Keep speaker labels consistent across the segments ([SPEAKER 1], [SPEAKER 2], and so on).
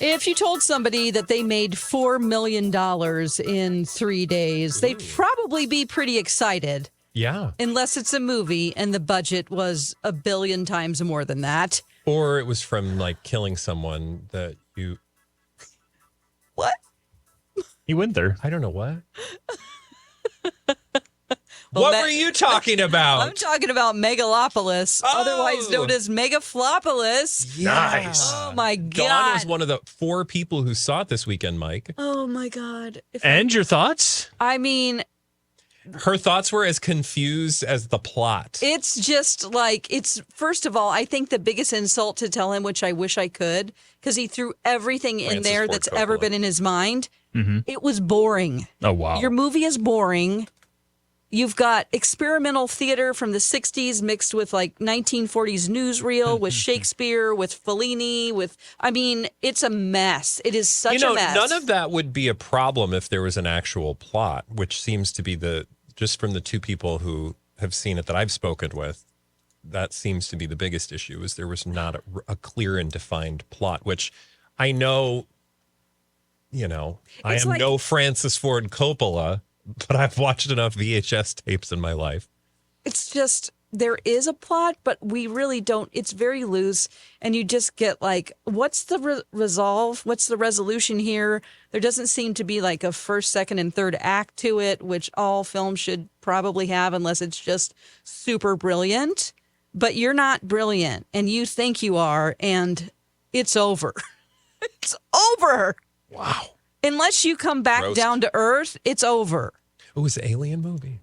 [SPEAKER 1] If you told somebody that they made $4 million in 3 days, they'd probably be pretty excited.
[SPEAKER 2] Yeah.
[SPEAKER 1] Unless it's a movie and the budget was 1 billion times more than that.
[SPEAKER 2] Or it was from like killing someone that you.
[SPEAKER 1] What?
[SPEAKER 3] He went there.
[SPEAKER 2] I don't know what.
[SPEAKER 1] Well,
[SPEAKER 2] what were you talking about?
[SPEAKER 1] I'm talking about Megalopolis, otherwise known as Megaflopolis.
[SPEAKER 2] Yeah.
[SPEAKER 3] Nice.
[SPEAKER 1] Oh, my God.
[SPEAKER 2] Dawn was one of the 4 people who saw it this weekend, Mike.
[SPEAKER 1] Oh, my God.
[SPEAKER 3] And your thoughts?
[SPEAKER 1] I mean,
[SPEAKER 2] her thoughts were as confused as the plot.
[SPEAKER 1] it's just like, first of all, I think the biggest insult to tell him, which I wish I could, because he threw everything in
[SPEAKER 2] Francis
[SPEAKER 1] there
[SPEAKER 2] Ford
[SPEAKER 1] that's ever
[SPEAKER 2] Coppola.
[SPEAKER 1] been in his mind. It was boring.
[SPEAKER 3] Oh, wow.
[SPEAKER 1] Your movie is boring. You've got experimental theater from the 60s mixed with like 1940s newsreel with Shakespeare, with Fellini, it's a mess. It is such a mess.
[SPEAKER 2] None of that would be a problem if there was an actual plot, which seems to be just from the 2 people who have seen it that I've spoken with, that seems to be the biggest issue, is there was not a clear and defined plot, which I know, I am no Francis Ford Coppola, but I've watched enough VHS tapes in my life.
[SPEAKER 1] It's just, there is a plot, but we really don't. It's very loose. And you just get like, what's the resolve? What's the resolution here? There doesn't seem to be like a first, second, and third act to it, which all films should probably have, unless it's just super brilliant. But you're not brilliant, and you think you are, and it's over. It's over.
[SPEAKER 2] Wow.
[SPEAKER 1] Unless you come back
[SPEAKER 2] Roast.
[SPEAKER 1] down to earth, it's over.
[SPEAKER 2] It was an alien movie.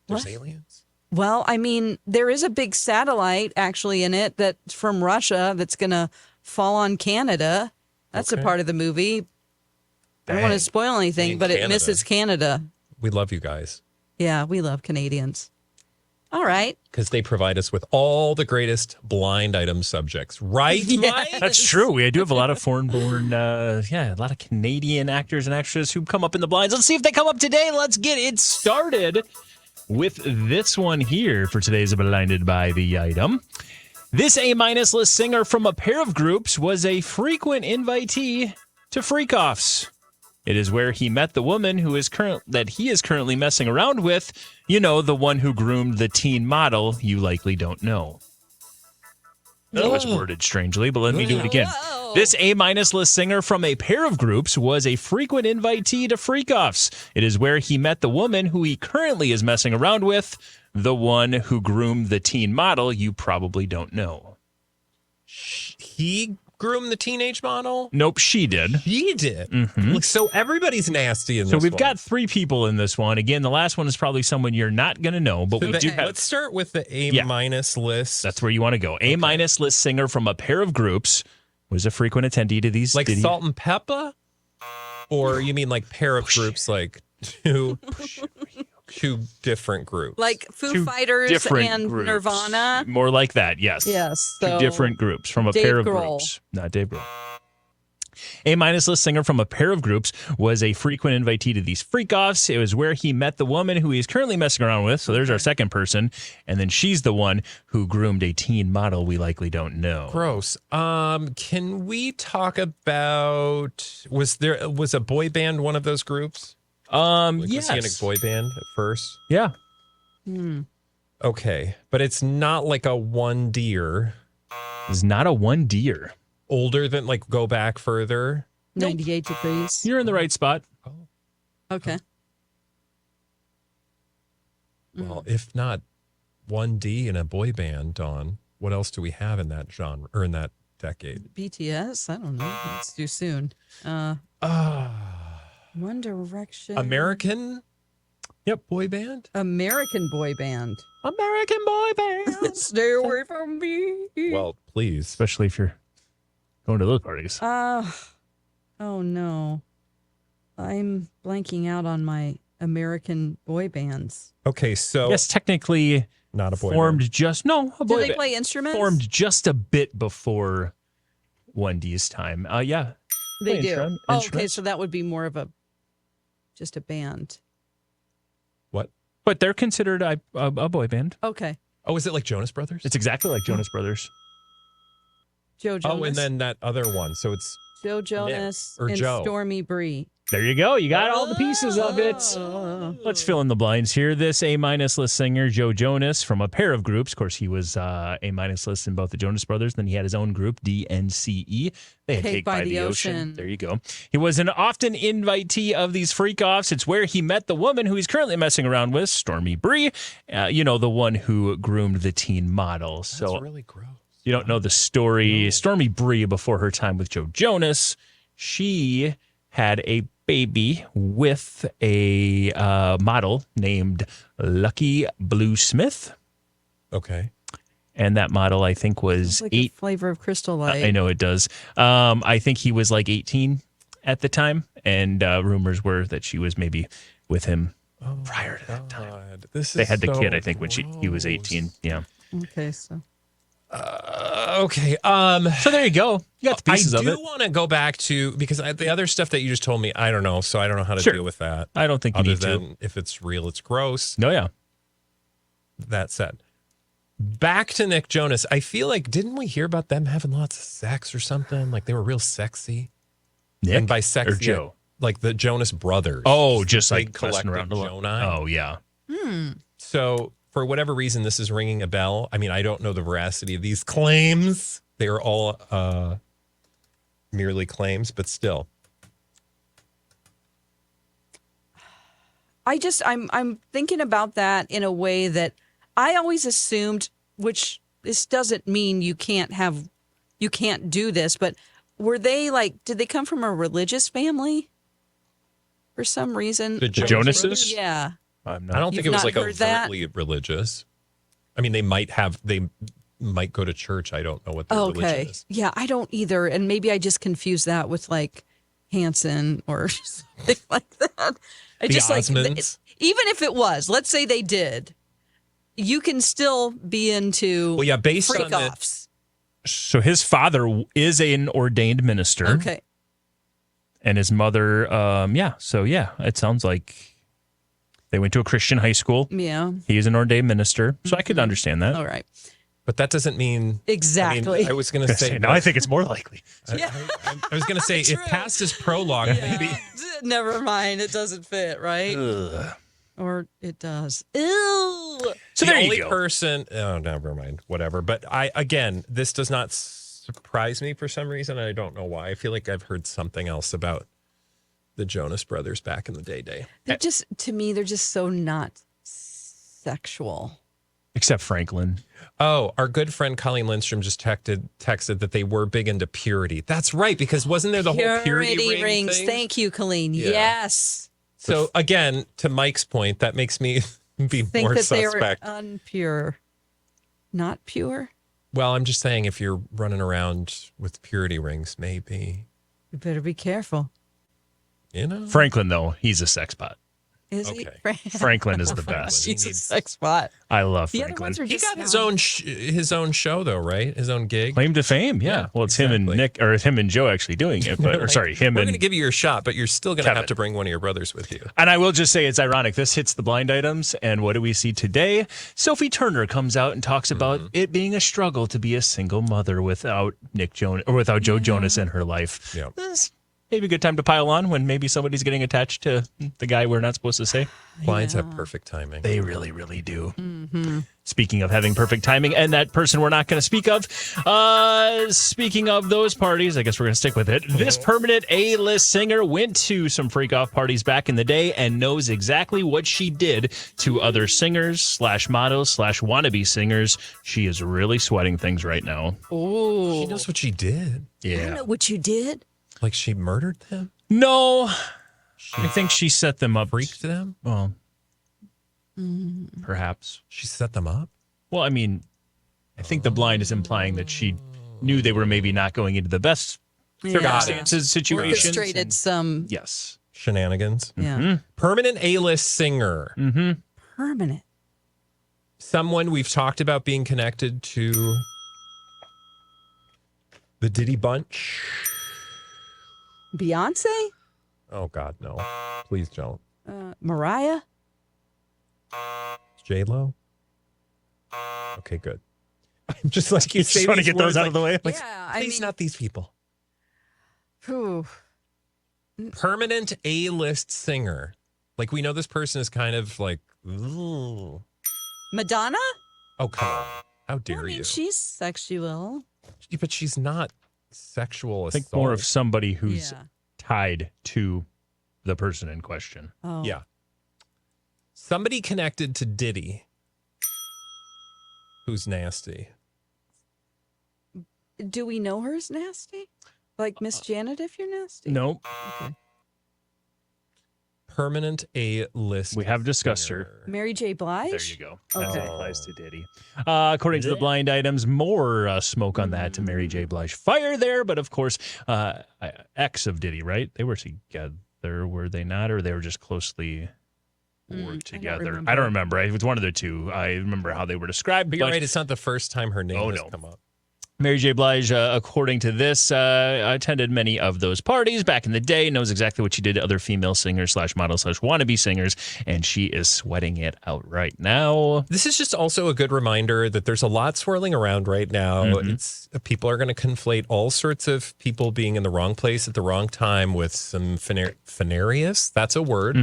[SPEAKER 2] There's
[SPEAKER 1] What?
[SPEAKER 2] aliens.
[SPEAKER 1] Well, I mean, there is a big satellite actually in it that's from Russia that's going to fall on Canada. That's a
[SPEAKER 2] Okay.
[SPEAKER 1] part of the movie. I don't want to spoil anything,
[SPEAKER 2] mean,
[SPEAKER 1] but it
[SPEAKER 2] Canada.
[SPEAKER 1] misses Canada.
[SPEAKER 2] We love you guys
[SPEAKER 1] Yeah, we love Canadians. All right.
[SPEAKER 2] because they provide us with all the greatest blind item subjects. Right,
[SPEAKER 1] Yes.
[SPEAKER 2] Mike?
[SPEAKER 3] That's true. We do have a lot of foreign-born, a lot of Canadian actors and actresses who come up in the blinds. Let's see if they come up today. Let's get it started with this one here for today's Blinded by the Item. This A-minus list singer from a pair of groups was a frequent invitee to freak-offs. It is where he met the woman that he is currently messing around with. The one who groomed the teen model you likely don't know. That was worded strangely, but let me do it again.
[SPEAKER 1] Whoa.
[SPEAKER 3] This A-minus list singer from a pair of groups was a frequent invitee to freak-offs. It is where he met the woman who he currently is messing around with, the one who groomed the teen model you probably don't know.
[SPEAKER 2] He groomed the teenage model?
[SPEAKER 3] Nope, she did.
[SPEAKER 2] He did. Look, so everybody's nasty in this
[SPEAKER 3] So we've
[SPEAKER 2] one.
[SPEAKER 3] got 3 people in this one. Again, the last one is probably someone you're not going to know, but we do have...
[SPEAKER 2] Let's start with the A-minus list.
[SPEAKER 3] That's where you want to go. A-minus list singer from a pair of groups was a frequent attendee to these.
[SPEAKER 2] Like Salt and Peppa? Or you mean like pair of groups, like two different groups?
[SPEAKER 1] Like Foo
[SPEAKER 3] 2
[SPEAKER 1] Fighters
[SPEAKER 3] different
[SPEAKER 1] and
[SPEAKER 3] groups.
[SPEAKER 1] Nirvana.
[SPEAKER 3] More like that, yes.
[SPEAKER 1] Yes.
[SPEAKER 3] 2
[SPEAKER 1] So
[SPEAKER 3] different groups from a
[SPEAKER 1] Dave
[SPEAKER 3] pair of
[SPEAKER 1] Grohl.
[SPEAKER 3] groups. Not Dave Grohl. A-minus list singer from a pair of groups was a frequent invitee to these freak-offs. It was where he met the woman who he's currently messing around with. So there's our second person. And then she's the one who groomed a teen model we likely don't know.
[SPEAKER 2] Gross. Can we talk about, was a boy band one of those groups? Like,
[SPEAKER 3] Yes.
[SPEAKER 2] Was he in a boy band at first?
[SPEAKER 3] Yeah.
[SPEAKER 2] Okay. But it's not like a one deer.
[SPEAKER 3] It's not a one deer.
[SPEAKER 2] Older than, like, go back further.
[SPEAKER 1] 98 degrees.
[SPEAKER 3] You're in the right spot.
[SPEAKER 1] Okay.
[SPEAKER 2] Well, if not 1D in a boy band, Dawn, what else do we have in that genre or in that decade?
[SPEAKER 1] BTS? I don't know. It's too soon. One Direction.
[SPEAKER 2] American? Yep, boy band.
[SPEAKER 1] American boy band.
[SPEAKER 2] American boy band.
[SPEAKER 1] Stay away from me.
[SPEAKER 2] Well, please.
[SPEAKER 3] Especially if you're going to those parties.
[SPEAKER 1] Oh no. I'm blanking out on my American boy bands.
[SPEAKER 2] Okay, so
[SPEAKER 3] Yes, technically
[SPEAKER 2] not a boy
[SPEAKER 3] formed
[SPEAKER 2] band.
[SPEAKER 3] just no. A
[SPEAKER 1] Do
[SPEAKER 3] boy
[SPEAKER 1] they
[SPEAKER 3] band.
[SPEAKER 1] play instruments?
[SPEAKER 3] Formed just a bit before 1D's time. Yeah.
[SPEAKER 1] They
[SPEAKER 3] play
[SPEAKER 1] do.
[SPEAKER 3] instrument-
[SPEAKER 1] Oh, okay,
[SPEAKER 3] instruments.
[SPEAKER 1] so that would be more of just a band.
[SPEAKER 2] What?
[SPEAKER 3] But they're considered a boy band.
[SPEAKER 1] Okay.
[SPEAKER 2] Oh, is it like Jonas Brothers?
[SPEAKER 3] It's exactly like Jonas Brothers.
[SPEAKER 1] Joe Jonas.
[SPEAKER 2] Oh, and then that other one. So it's
[SPEAKER 1] Joe Jonas
[SPEAKER 2] or
[SPEAKER 1] and
[SPEAKER 2] Joe.
[SPEAKER 1] Stormy Bree.
[SPEAKER 3] There you go. You got all the pieces of it.
[SPEAKER 1] Oh.
[SPEAKER 3] Let's fill in the blinds here. This A-minus list singer, Joe Jonas, from a pair of groups. Of course, he was A-minus list in both the Jonas Brothers. Then he had his own group, DNCE. They had Cake by the Ocean. There you go. He was an often invitee of these freak-offs. It's where he met the woman who he's currently messing around with, Stormy Bree. The one who groomed the teen model. So
[SPEAKER 2] That's really gross.
[SPEAKER 3] you don't know the story. No. Stormy Bree, before her time with Joe Jonas, she had a baby with a model named Lucky Blue Smith.
[SPEAKER 2] Okay.
[SPEAKER 3] And that model, I think, was
[SPEAKER 1] like a flavor of Crystal Light.
[SPEAKER 3] I know it does. I think he was like 18 at the time. And rumors were that she was maybe with him prior to that time. They had the kid, I think, when he was 18. Yeah.
[SPEAKER 1] Okay, so.
[SPEAKER 2] Okay.
[SPEAKER 3] So there you go. You got the pieces of it.
[SPEAKER 2] I do want to go back to, because the other stuff that you just told me, I don't know. So I don't know how to deal with that.
[SPEAKER 3] I don't think you need to.
[SPEAKER 2] If it's real, it's gross.
[SPEAKER 3] No, yeah.
[SPEAKER 2] That said, back to Nick Jonas. I feel like, didn't we hear about them having lots of sex or something? Like they were real sexy.
[SPEAKER 3] Nick
[SPEAKER 2] and by sexy,
[SPEAKER 3] or Joe?
[SPEAKER 2] Like the Jonas Brothers.
[SPEAKER 3] Oh, just like
[SPEAKER 2] messing around
[SPEAKER 3] a
[SPEAKER 2] Jonah.
[SPEAKER 3] Oh, yeah.
[SPEAKER 2] So for whatever reason, this is ringing a bell. I mean, I don't know the veracity of these claims. They are all merely claims, but still.
[SPEAKER 1] I'm thinking about that in a way that I always assumed, which this doesn't mean you can't do this, but were they did they come from a religious family for some reason?
[SPEAKER 2] The
[SPEAKER 3] Jonases?
[SPEAKER 1] Yeah.
[SPEAKER 2] I don't think it was like overtly religious. I mean, they might go to church. I don't know what their religion is.
[SPEAKER 1] Yeah, I don't either. And maybe I just confused that with like Hanson or something like that. I
[SPEAKER 2] the
[SPEAKER 1] just
[SPEAKER 2] Osmonds?
[SPEAKER 1] Even if it was, let's say they did, you can still be into
[SPEAKER 2] based
[SPEAKER 1] freak
[SPEAKER 2] on
[SPEAKER 1] offs.
[SPEAKER 3] So his father is an ordained minister.
[SPEAKER 1] Okay.
[SPEAKER 3] And his mother, it sounds like they went to a Christian high schow.
[SPEAKER 1] Yeah.
[SPEAKER 3] He is an ordained minister. So I could understand that.
[SPEAKER 1] All right.
[SPEAKER 2] But that doesn't mean
[SPEAKER 1] exactly.
[SPEAKER 2] I was going to say
[SPEAKER 3] no. I think it's more likely.
[SPEAKER 2] I was going to say if past is prologue, maybe.
[SPEAKER 1] Never mind. It doesn't fit, right?
[SPEAKER 3] Ugh.
[SPEAKER 1] Or it does. Ew.
[SPEAKER 3] So
[SPEAKER 2] the
[SPEAKER 3] there you
[SPEAKER 2] only
[SPEAKER 3] go.
[SPEAKER 2] person. Oh, never mind. Whatever. But this does not surprise me for some reason. I don't know why. I feel like I've heard something else about the Jonas Brothers back in the day.
[SPEAKER 1] They're just, to me, they're just so not sexual.
[SPEAKER 3] Except Franklin.
[SPEAKER 2] Oh, our good friend Colleen Lindstrom just texted that they were big into purity. That's right, because wasn't there the whole purity
[SPEAKER 1] rings?
[SPEAKER 2] Thing?
[SPEAKER 1] Thank you, Colleen.
[SPEAKER 2] Yeah.
[SPEAKER 1] Yes.
[SPEAKER 2] So again, to Mike's point, that makes me be more
[SPEAKER 1] that
[SPEAKER 2] suspect.
[SPEAKER 1] They were unpure, not pure.
[SPEAKER 2] Well, I'm just saying, if you're running around with purity rings, maybe
[SPEAKER 1] You better be careful.
[SPEAKER 3] Franklin, though, he's a sex bot.
[SPEAKER 1] Is
[SPEAKER 2] Okay.
[SPEAKER 1] he?
[SPEAKER 3] Franklin is the best.
[SPEAKER 1] He's a sex spot.
[SPEAKER 3] I love
[SPEAKER 1] The other
[SPEAKER 3] Franklin.
[SPEAKER 1] ones are
[SPEAKER 2] he
[SPEAKER 1] just
[SPEAKER 2] got his own show though, right? His own gig.
[SPEAKER 3] Claim to fame, yeah.
[SPEAKER 2] Yeah,
[SPEAKER 3] Well, it's
[SPEAKER 2] exactly.
[SPEAKER 3] him and Nick, or him and Joe actually doing it. But, or sorry, him
[SPEAKER 2] We're
[SPEAKER 3] and
[SPEAKER 2] going to give you your shot, but you're still going to
[SPEAKER 3] Kevin.
[SPEAKER 2] have to bring one of your brothers with you.
[SPEAKER 3] And I will just say it's ironic. This hits the blind items. And what do we see today? Sophie Turner comes out and talks about it being a struggle to be a single mother without Nick Jonas or without Joe Jonas in her life.
[SPEAKER 2] Yeah.
[SPEAKER 3] This maybe a good time to pile on when maybe somebody's getting attached to the guy we're not supposed to say.
[SPEAKER 2] Blinds have perfect timing.
[SPEAKER 3] They really, really do. Speaking of having perfect timing and that person we're not going to speak of, speaking of those parties, I guess we're going to stick with it. This permanent A-list singer went to some freak-off parties back in the day and knows exactly what she did to other singers / models / wannabe singers. She is really sweating things right now.
[SPEAKER 1] Oh,
[SPEAKER 2] She knows what she did.
[SPEAKER 1] I know what you did.
[SPEAKER 2] Like she murdered them?
[SPEAKER 3] No, I think she set them up.
[SPEAKER 2] Freaked them?
[SPEAKER 3] Well, perhaps.
[SPEAKER 2] She set them up?
[SPEAKER 3] Well, I mean, I think the blind is implying that she knew they were maybe not going into the best circumstances, situations.
[SPEAKER 1] Orchestrated some.
[SPEAKER 3] Yes.
[SPEAKER 2] Shenanigans.
[SPEAKER 1] Yeah.
[SPEAKER 2] Permanent A-list singer.
[SPEAKER 1] Permanent.
[SPEAKER 2] Someone we've talked about being connected to the Diddy Bunch.
[SPEAKER 1] Beyonce?
[SPEAKER 2] Oh, God, no. Please don't.
[SPEAKER 1] Mariah?
[SPEAKER 2] J-Lo? Okay, good. I'm just like, you
[SPEAKER 3] Just want to get those out of the way.
[SPEAKER 1] Yeah, I
[SPEAKER 2] Please
[SPEAKER 1] mean,
[SPEAKER 2] not these people.
[SPEAKER 1] Whew.
[SPEAKER 2] Permanent A-list singer. Like, we know this person is kind of like, ooh.
[SPEAKER 1] Madonna?
[SPEAKER 2] Oh, come on. How dare
[SPEAKER 1] I mean,
[SPEAKER 2] you?
[SPEAKER 1] she's sexual.
[SPEAKER 2] But she's not sexual
[SPEAKER 3] I
[SPEAKER 2] assault.
[SPEAKER 3] think more of somebody who's
[SPEAKER 1] Yeah.
[SPEAKER 3] tied to the person in question.
[SPEAKER 1] Oh.
[SPEAKER 2] Yeah. Somebody connected to Diddy who's nasty.
[SPEAKER 1] Do we know her as nasty? Like Miss Janet, if you're nasty?
[SPEAKER 3] Nope.
[SPEAKER 1] Okay.
[SPEAKER 2] Permanent A-list.
[SPEAKER 3] We have discussed her.
[SPEAKER 2] singer.
[SPEAKER 1] Mary J. Blige?
[SPEAKER 3] There you go. As it
[SPEAKER 1] Okay.
[SPEAKER 3] applies to Diddy. According to the blind items, more smoke on that to Mary J. Blige. Fire there, but of course, ex of Diddy, right? They were together, were they not? Or they were just closely worked together? I don't remember. It was one of the two. I remember how they were described.
[SPEAKER 2] But you're right, it's not the first time her name has come up.
[SPEAKER 3] Mary J. Blige, according to this, attended many of those parties back in the day, knows exactly what she did to other female singers / models / wannabe singers, and she is sweating it out right now.
[SPEAKER 2] This is just also a good reminder that there's a lot swirling around right now. It's people are going to conflate all sorts of people being in the wrong place at the wrong time with some funarious. That's a word.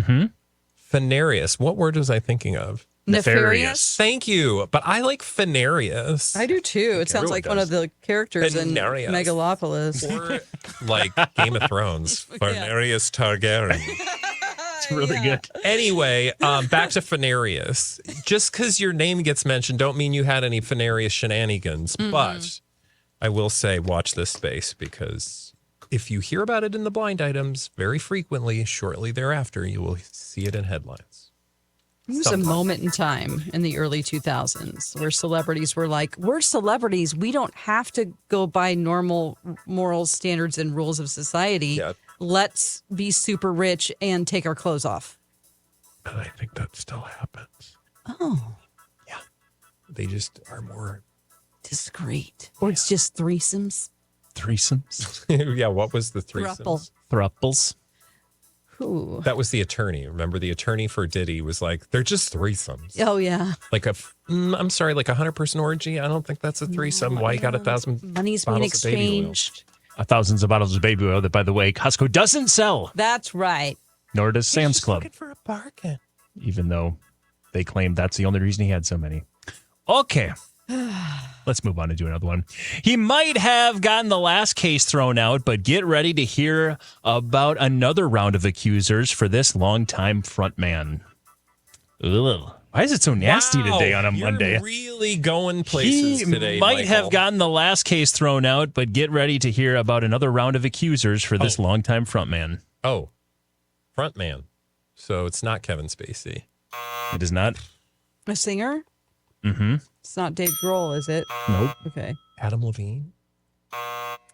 [SPEAKER 2] Funarious. What word was I thinking of?
[SPEAKER 1] Nefarious?
[SPEAKER 2] Thank you. But I like funarious.
[SPEAKER 1] I do too. It sounds like one of the characters in
[SPEAKER 2] Venarius.
[SPEAKER 1] Megalopolis.
[SPEAKER 2] Or like Game of Thrones. Funarious Targaryen.
[SPEAKER 3] It's really good.
[SPEAKER 2] Anyway, back to Funarious. Just because your name gets mentioned don't mean you had any Funarious shenanigans. But I will say watch this space, because if you hear about it in the blind items very frequently, shortly thereafter, you will see it in headlines.
[SPEAKER 1] There was a moment in time in the early 2000s where celebrities were like, we're celebrities. We don't have to go by normal moral standards and rules of society.
[SPEAKER 2] Yeah.
[SPEAKER 1] Let's be super rich and take our clothes off.
[SPEAKER 2] And I think that still happens.
[SPEAKER 1] Oh,
[SPEAKER 2] Yeah. They just are more.
[SPEAKER 1] discreet. Or it's just threesomes.
[SPEAKER 3] Threesomes.
[SPEAKER 2] Yeah, what was the threesomes?
[SPEAKER 1] Thruple.
[SPEAKER 3] Thruples.
[SPEAKER 1] Ooh.
[SPEAKER 2] That was the attorney. Remember, the attorney for Diddy was like, they're just threesomes.
[SPEAKER 1] Oh, yeah.
[SPEAKER 2] Like I'm sorry, like 100-person orgy. I don't think that's a threesome. Why you got 1,000
[SPEAKER 1] Money's being
[SPEAKER 2] bottles of baby oil?
[SPEAKER 1] exchanged.
[SPEAKER 3] Thousands of bottles of baby oil that, by the way, Costco doesn't sell,
[SPEAKER 1] That's right.
[SPEAKER 3] nor does Sam's
[SPEAKER 2] Just
[SPEAKER 3] Club,
[SPEAKER 2] looking for a bargain.
[SPEAKER 3] even though they claim that's the only reason he had so many. Okay. Let's move on and do another one. He might have gotten the last case thrown out, but get ready to hear about another round of accusers for this longtime frontman. Ugh. Why is it so nasty today on a Monday?
[SPEAKER 2] You're really going places
[SPEAKER 3] He
[SPEAKER 2] today,
[SPEAKER 3] might have
[SPEAKER 2] Michael.
[SPEAKER 3] gotten the last case thrown out, but get ready to hear about another round of accusers for this longtime frontman.
[SPEAKER 2] Oh, front man. So it's not Kevin Spacey.
[SPEAKER 3] It is not.
[SPEAKER 1] A singer?
[SPEAKER 3] Mm-hmm.
[SPEAKER 1] It's not Dave Grohl, is it?
[SPEAKER 3] Nope.
[SPEAKER 1] Okay.
[SPEAKER 2] Adam Levine.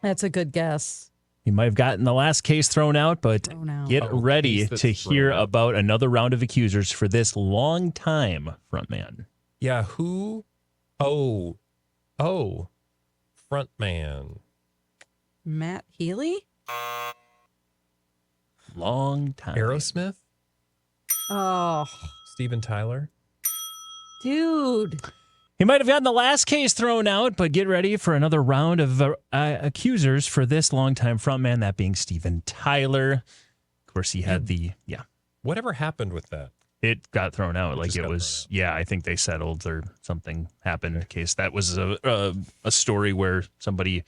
[SPEAKER 1] That's a good guess.
[SPEAKER 3] He might have gotten the last case thrown out, but
[SPEAKER 1] Thrown out.
[SPEAKER 3] get
[SPEAKER 2] Oh,
[SPEAKER 3] ready
[SPEAKER 2] case that's
[SPEAKER 3] to
[SPEAKER 2] thrown
[SPEAKER 3] hear
[SPEAKER 2] out.
[SPEAKER 3] about another round of accusers for this longtime frontman.
[SPEAKER 2] Yeah, who? Oh, front man.
[SPEAKER 1] Matt Healy?
[SPEAKER 3] Long time.
[SPEAKER 2] Aerosmith.
[SPEAKER 1] Oh,
[SPEAKER 2] Steven Tyler.
[SPEAKER 1] dude.
[SPEAKER 3] He might have gotten the last case thrown out, but get ready for another round of accusers for this longtime frontman, that being Steven Tyler. Of course, he had
[SPEAKER 2] Whatever happened with that?
[SPEAKER 3] it got thrown out. Like
[SPEAKER 2] just
[SPEAKER 3] it
[SPEAKER 2] got
[SPEAKER 3] was, I think they settled or something happened in case. That was a story where somebody,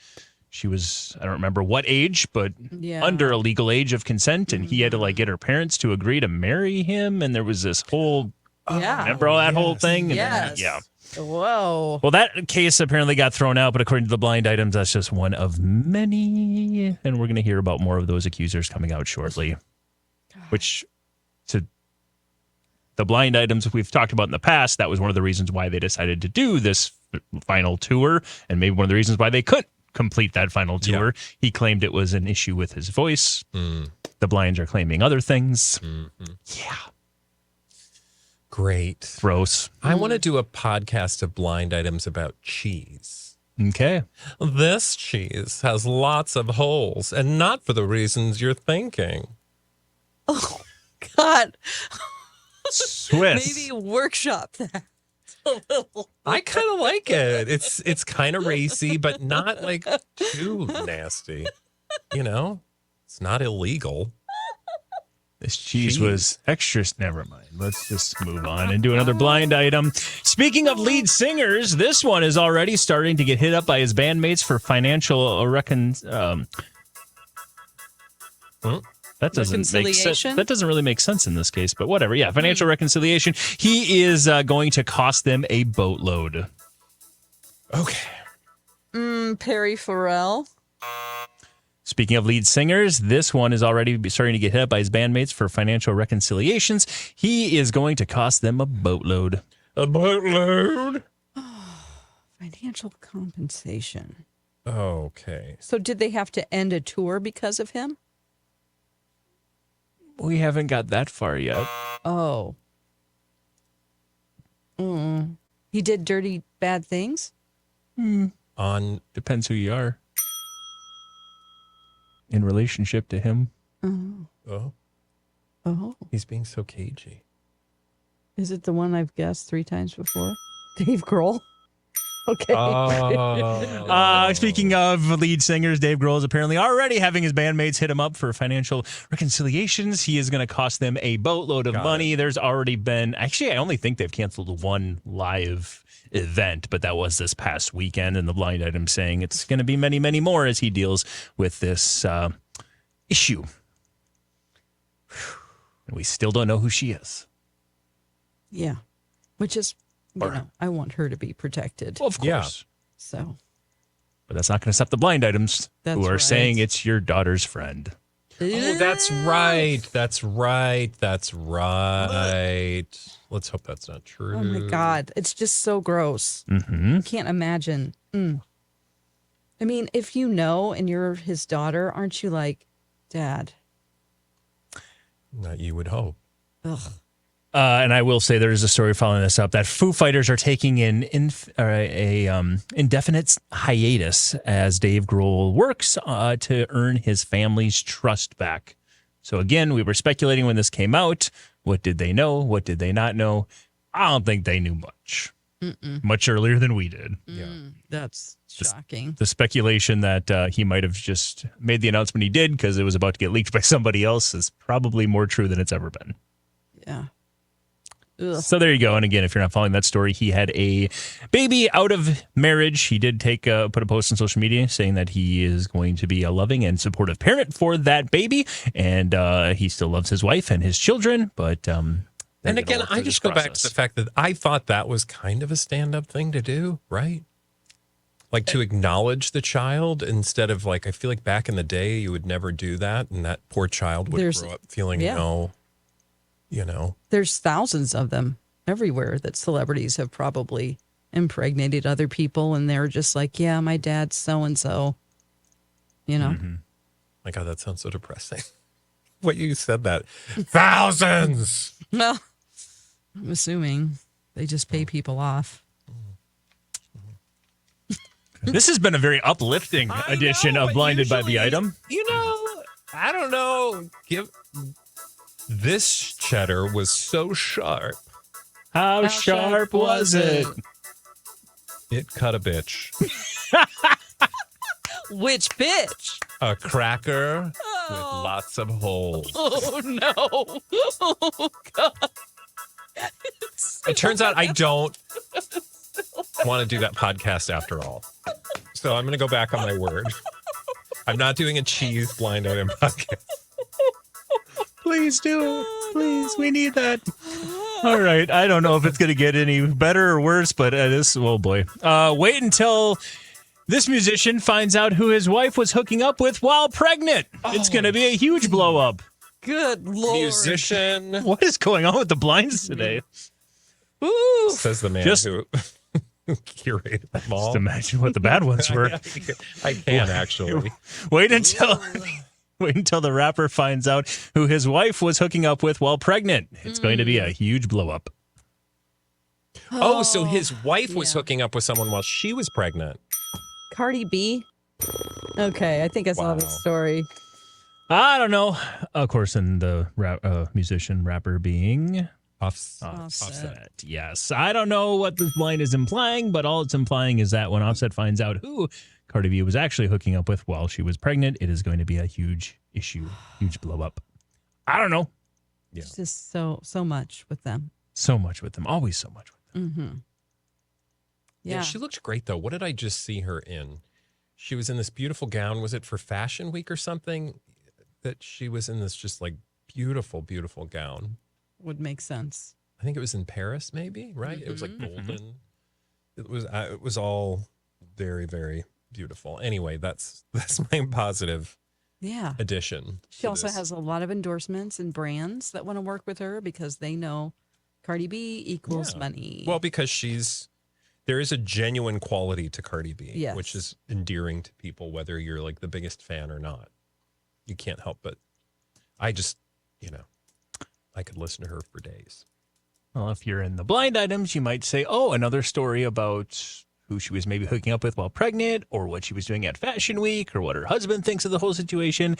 [SPEAKER 3] she was, I don't remember what age, but
[SPEAKER 1] Yeah.
[SPEAKER 3] under a legal age of consent, and he had to like get her parents to agree to marry him. And there was this whole,
[SPEAKER 1] Yeah.
[SPEAKER 3] remember all that whole thing? And
[SPEAKER 1] Yes.
[SPEAKER 3] yeah.
[SPEAKER 1] Whoa.
[SPEAKER 3] Well, that case apparently got thrown out, but according to the blind items, that's just one of many. And we're going to hear about more of those accusers coming out shortly, which to the blind items we've talked about in the past, that was one of the reasons why they decided to do this final tour, and maybe one of the reasons why they couldn't complete that final tour.
[SPEAKER 2] Yeah.
[SPEAKER 3] He claimed it was an issue with his voice.
[SPEAKER 2] Mm.
[SPEAKER 3] The blinds are claiming other things.
[SPEAKER 2] Mm-hmm.
[SPEAKER 3] Yeah.
[SPEAKER 2] Great.
[SPEAKER 3] Gross.
[SPEAKER 2] I want to do a podcast of blind items about cheese.
[SPEAKER 3] Okay.
[SPEAKER 2] This cheese has lots of holes, and not for the reasons you're thinking.
[SPEAKER 1] Oh, God.
[SPEAKER 3] Swiss.
[SPEAKER 1] Maybe workshop that.
[SPEAKER 2] I kind of like it. It's kind of racy, but not like too nasty. You know? It's not illegal.
[SPEAKER 3] This cheese was extra. Never mind. Let's just move on and do another blind item. Speaking of lead singers, this one is already starting to get hit up by his bandmates for financial That doesn't make sense. That doesn't really make sense in this case, but whatever. Yeah, financial reconciliation. He is going to cost them a boatload.
[SPEAKER 2] Okay.
[SPEAKER 1] Perry Farrell.
[SPEAKER 3] Speaking of lead singers, this one is already starting to get hit up by his bandmates for financial reconciliations. He is going to cost them a boatload.
[SPEAKER 2] A boatload?
[SPEAKER 1] Financial compensation.
[SPEAKER 2] Okay.
[SPEAKER 1] So did they have to end a tour because of him?
[SPEAKER 3] We haven't got that far yet.
[SPEAKER 1] Oh. He did dirty, bad things?
[SPEAKER 3] Depends who you are. In relationship to him.
[SPEAKER 2] Oh.
[SPEAKER 1] Oh.
[SPEAKER 2] He's being so cagey.
[SPEAKER 1] Is it the one I've guessed 3 times before? Dave Grohl? Okay.
[SPEAKER 3] Speaking of lead singers, Dave Grohl is apparently already having his bandmates hit him up for financial reconciliations. He is going to cost them a boatload of money. There's already been, actually, I only think they've canceled one live event, but that was this past weekend. And the blind item saying it's going to be many, many more as he deals with this issue. And we still don't know who she is.
[SPEAKER 1] Yeah. Which is, I want her to be protected.
[SPEAKER 3] Well, of course.
[SPEAKER 2] Yeah.
[SPEAKER 1] So.
[SPEAKER 3] But that's not going to stop the blind items who are saying it's your daughter's friend.
[SPEAKER 2] Oh, that's right. That's right. That's right. Let's hope that's not true.
[SPEAKER 1] Oh, my God. It's just so gross.
[SPEAKER 3] Mm-hmm.
[SPEAKER 1] I can't imagine. I mean, if you know and you're his daughter, aren't you like, Dad?
[SPEAKER 2] That you would hope.
[SPEAKER 1] Ugh.
[SPEAKER 3] And I will say there is a story following this up that Foo Fighters are taking an indefinite hiatus as Dave Grohl works to earn his family's trust back. So again, we were speculating when this came out. What did they know? What did they not know? I don't think they knew much. Much earlier than we did.
[SPEAKER 2] Yeah.
[SPEAKER 1] That's shocking.
[SPEAKER 3] The speculation that he might have just made the announcement he did because it was about to get leaked by somebody else is probably more true than it's ever been.
[SPEAKER 1] Yeah. Ugh.
[SPEAKER 3] So there you go. And again, if you're not following that story, he had a baby out of marriage. He did put a post on social media saying that he is going to be a loving and supportive parent for that baby. And he still loves his wife and his children. But
[SPEAKER 2] and again, I just go back to the fact that I thought that was kind of a stand-up thing to do, right? Like to acknowledge the child instead of like, I feel like back in the day, you would never do that. And that poor child would grow up feeling
[SPEAKER 1] There's thousands of them everywhere that celebrities have probably impregnated other people, and they're just like, yeah, my dad's so-and-so,
[SPEAKER 2] My God, that sounds so depressing. What you said that. Thousands!
[SPEAKER 1] Well, I'm assuming they just pay people off.
[SPEAKER 3] this has been a very uplifting edition of Blinded by the Item.
[SPEAKER 2] I don't know. This cheddar was so sharp.
[SPEAKER 3] How sharp was it?
[SPEAKER 2] It cut a bitch.
[SPEAKER 1] Which bitch?
[SPEAKER 2] A cracker with lots of holes.
[SPEAKER 1] Oh, no. Oh, God.
[SPEAKER 2] It turns out I don't want to do that podcast after all. So I'm going to go back on my word. I'm not doing a cheese blind item podcast.
[SPEAKER 3] Please do it. Please, we need that. All right. I don't know if it's going to get any better or worse, but oh boy. Wait until this musician finds out who his wife was hooking up with while pregnant. It's going to be a huge blow up.
[SPEAKER 1] Good Lord.
[SPEAKER 2] Musician.
[SPEAKER 3] What is going on with the blinds today?
[SPEAKER 1] Ooh.
[SPEAKER 2] Says the man who curated them all.
[SPEAKER 3] Just imagine what the bad ones were.
[SPEAKER 2] I can actually.
[SPEAKER 3] Wait until the rapper finds out who his wife was hooking up with while pregnant. It's going to be a huge blow up.
[SPEAKER 2] Oh, so his wife was hooking up with someone while she was pregnant.
[SPEAKER 1] Cardi B? Okay, I think I saw this story.
[SPEAKER 3] I don't know. Of course, and the musician rapper being Offset. Yes. I don't know what this line is implying, but all it's implying is that when Offset finds out who Cardi B was actually hooking up with while she was pregnant, it is going to be a huge issue, huge blow up. I don't know.
[SPEAKER 2] Yeah.
[SPEAKER 1] It's just so much with them.
[SPEAKER 3] So much with them. Always so much with them.
[SPEAKER 1] Mm-hmm. Yeah.
[SPEAKER 2] She looked great, though. What did I just see her in? She was in this beautiful gown. Was it for Fashion Week or something? That she was in this just like beautiful, beautiful gown.
[SPEAKER 1] Would make sense.
[SPEAKER 2] I think it was in Paris, maybe, right? It was like golden. It was all very, very beautiful. Anyway, that's my positive
[SPEAKER 1] Yeah.
[SPEAKER 2] addition.
[SPEAKER 1] She also has a lot of endorsements and brands that want to work with her because they know Cardi B equals money.
[SPEAKER 2] Well, because there is a genuine quality to Cardi B,
[SPEAKER 1] Yes.
[SPEAKER 2] which is endearing to people, whether you're like the biggest fan or not. You can't help but, I just, I could listen to her for days.
[SPEAKER 3] Well, if you're in the blind items, you might say, oh, another story about who she was maybe hooking up with while pregnant, or what she was doing at Fashion Week, or what her husband thinks of the whole situation,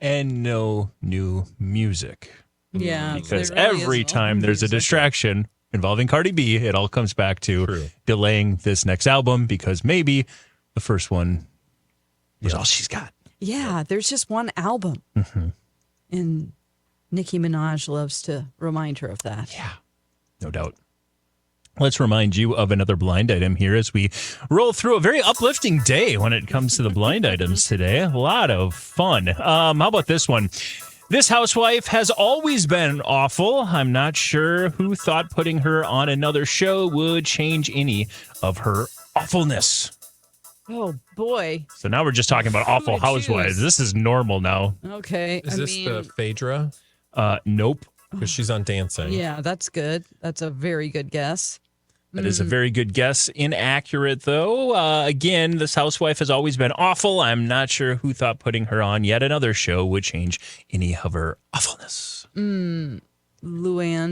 [SPEAKER 3] and no new music.
[SPEAKER 1] Yeah.
[SPEAKER 3] Because
[SPEAKER 1] there really
[SPEAKER 3] every
[SPEAKER 1] is no
[SPEAKER 3] time there's a
[SPEAKER 1] music.
[SPEAKER 3] distraction involving Cardi B, it all comes back to delaying this next album because maybe the first one was all she's got.
[SPEAKER 1] Yeah, there's just one album. And Nicki Minaj loves to remind her of that.
[SPEAKER 3] Yeah, no doubt. Let's remind you of another blind item here as we roll through a very uplifting day when it comes to the blind items today. A lot of fun. How about this one? This housewife has always been awful. I'm not sure who thought putting her on another show would change any of her awfulness.
[SPEAKER 1] Oh, boy.
[SPEAKER 3] So now we're just talking about awful
[SPEAKER 1] to
[SPEAKER 3] housewives.
[SPEAKER 1] choose?
[SPEAKER 3] This is normal now.
[SPEAKER 1] Okay.
[SPEAKER 2] Is this the Phaedra?
[SPEAKER 3] Nope.
[SPEAKER 2] Because she's on Dancing.
[SPEAKER 1] Yeah, that's good. That's a very good guess.
[SPEAKER 3] That is a very good guess. Inaccurate, though. Again, this housewife has always been awful. I'm not sure who thought putting her on yet another show would change any of her awfulness.
[SPEAKER 1] Luann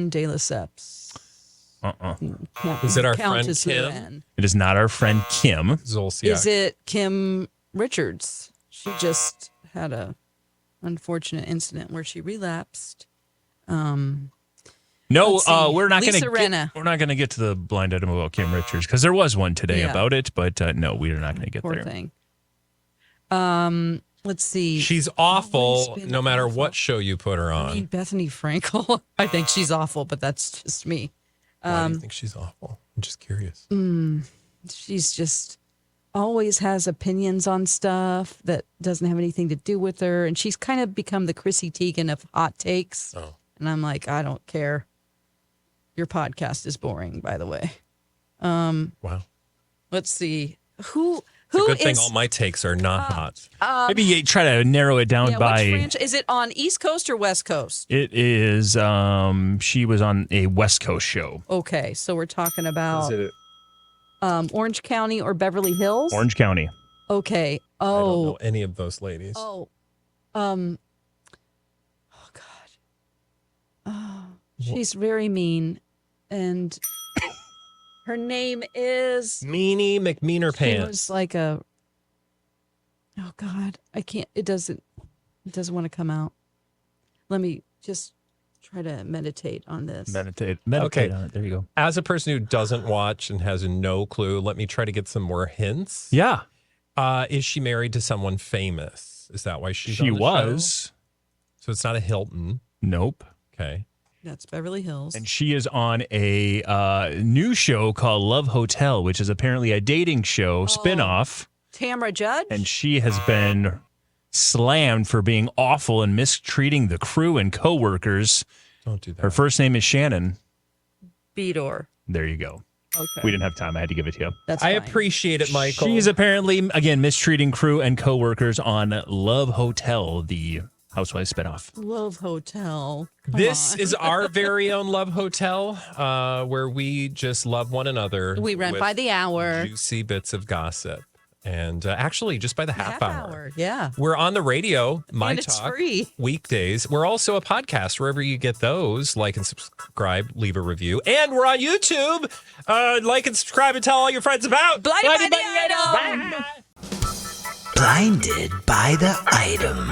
[SPEAKER 1] de Lesseps.
[SPEAKER 2] Is it our friend
[SPEAKER 1] Countess
[SPEAKER 2] Kim?
[SPEAKER 1] Luann.
[SPEAKER 3] It is not our friend Kim.
[SPEAKER 2] Zolciak.
[SPEAKER 1] Is it Kim Richards? She just had a unfortunate incident where she relapsed.
[SPEAKER 3] No,
[SPEAKER 1] Let's see.
[SPEAKER 3] we're not going
[SPEAKER 1] Lisa Rinna.
[SPEAKER 3] We're not going to get to the blind item about Kim Richards because there was one today
[SPEAKER 1] Yeah.
[SPEAKER 3] about it, but no, we are not going to get
[SPEAKER 1] Poor
[SPEAKER 3] there.
[SPEAKER 1] thing. Let's see.
[SPEAKER 2] She's
[SPEAKER 1] Always
[SPEAKER 2] awful
[SPEAKER 1] been
[SPEAKER 2] no matter
[SPEAKER 1] awful.
[SPEAKER 2] what show you put her
[SPEAKER 1] I
[SPEAKER 2] on.
[SPEAKER 1] mean, Bethany Frankel. I think she's awful, but that's just me.
[SPEAKER 2] Why do you think she's awful? I'm just curious.
[SPEAKER 1] She's just always has opinions on stuff that doesn't have anything to do with her. And she's kind of become the Chrissy Teigen of hot takes.
[SPEAKER 2] Oh.
[SPEAKER 1] And I'm like, I don't care. Your podcast is boring, by the way.
[SPEAKER 2] Wow.
[SPEAKER 1] Let's see. Who
[SPEAKER 2] It's a good thing
[SPEAKER 1] is-
[SPEAKER 2] all my takes are not hot.
[SPEAKER 3] Maybe you try to narrow it down
[SPEAKER 1] yeah,
[SPEAKER 3] by.
[SPEAKER 1] which franchise? Is it on East Coast or West Coast?
[SPEAKER 3] It is. She was on a West Coast show.
[SPEAKER 1] Okay, so we're talking
[SPEAKER 2] Is
[SPEAKER 1] about
[SPEAKER 2] it
[SPEAKER 1] Orange County or Beverly Hills?
[SPEAKER 3] Orange County.
[SPEAKER 1] Okay.
[SPEAKER 2] I don't know
[SPEAKER 1] Oh.
[SPEAKER 2] any of those ladies.
[SPEAKER 1] Oh. Oh God. Oh, she's very mean, and her name is.
[SPEAKER 2] Meanie McMeaner
[SPEAKER 1] She
[SPEAKER 2] Pants.
[SPEAKER 1] was like a. Oh God, I can't. It doesn't want to come out. Let me just try to meditate on this.
[SPEAKER 3] Meditate
[SPEAKER 2] Okay.
[SPEAKER 3] on it. There you go.
[SPEAKER 2] As a person who doesn't watch and has no clue, let me try to get some more hints.
[SPEAKER 3] Yeah,
[SPEAKER 2] Is she married to someone famous? Is that why she's
[SPEAKER 3] she
[SPEAKER 2] on the
[SPEAKER 3] was.
[SPEAKER 2] show? So it's not a Hilton.
[SPEAKER 3] Nope.
[SPEAKER 2] Okay.
[SPEAKER 1] That's Beverly Hills.
[SPEAKER 3] And she is on a new show called Love Hotel, which is apparently a dating show spinoff.
[SPEAKER 1] Tamra Judge.
[SPEAKER 3] And she has been slammed for being awful and mistreating the crew and coworkers.
[SPEAKER 2] Don't do that.
[SPEAKER 3] Her first name is Shannon.
[SPEAKER 1] Beador.
[SPEAKER 3] There you go.
[SPEAKER 1] Okay.
[SPEAKER 3] We didn't have time. I had to give it to you.
[SPEAKER 1] That's
[SPEAKER 2] I
[SPEAKER 1] fine.
[SPEAKER 2] appreciate it, Michael.
[SPEAKER 3] She's apparently, again, mistreating crew and coworkers on Love Hotel, the Housewives spinoff.
[SPEAKER 1] Love Hotel. Come
[SPEAKER 2] This
[SPEAKER 1] on.
[SPEAKER 2] is our very own Love Hotel, where we just love one another.
[SPEAKER 1] We rent
[SPEAKER 2] with
[SPEAKER 1] by the hour.
[SPEAKER 2] Juicy bits of gossip. And actually, just by the half hour.
[SPEAKER 1] Yeah.
[SPEAKER 2] We're on the radio, My
[SPEAKER 1] And it's
[SPEAKER 2] Talk,
[SPEAKER 1] free.
[SPEAKER 2] weekdays. We're also a podcast, wherever you get those. Like and subscribe, leave a review. And we're on YouTube. Like and subscribe and tell all your friends about.
[SPEAKER 1] Blinded by the Item.
[SPEAKER 4] Blinded by the item.